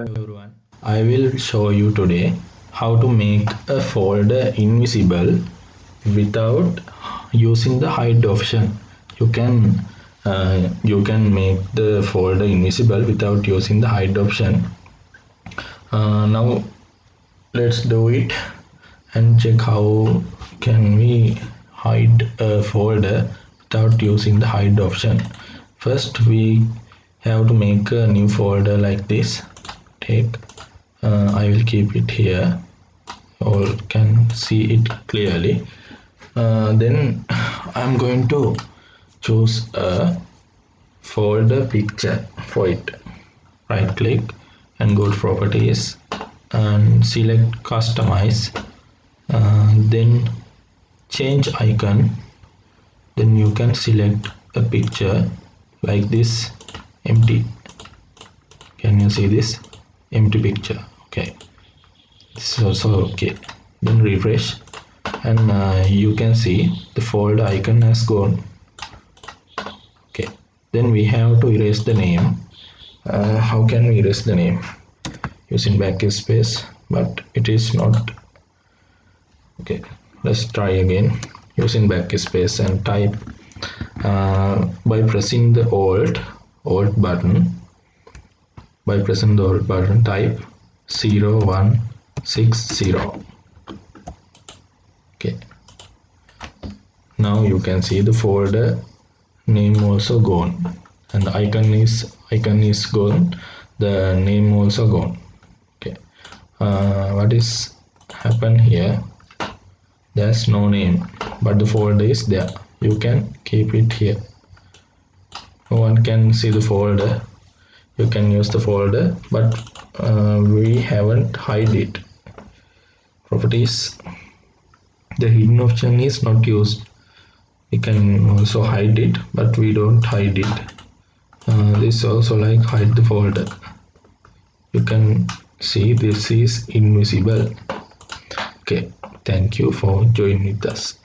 Everyone, I will show you today how to make a folder invisible without using the hide option. You can make the folder invisible without using the hide option. Now let's do it and check how can we hide a folder without using the hide option. First we have to make a new folder like this. I will keep it here, all can see it clearly. Then I'm going to choose a folder picture for it. Right click and go to properties and select customize, then change icon. Then you can select a picture like this, empty. Can you see this empty picture? Okay, this is also okay. Then refresh and you can see the folder icon has gone. Okay, then we have to erase the name. How can we erase the name? Using backspace, but it is not okay. Let's try again using backspace and type by pressing the alt button. By pressing the alt button, type 0160. Okay, now you can see the folder name also gone and the icon is gone, the name also gone. Okay, what is happened here? There's no name but the folder is there. You can keep it here, no one can see the folder. You can use the folder, but we haven't hide it. Properties, the hidden option is not used. We can also hide it, but we don't hide it. This also like hide the folder. You can see this is invisible. Okay, thank you for joining with us.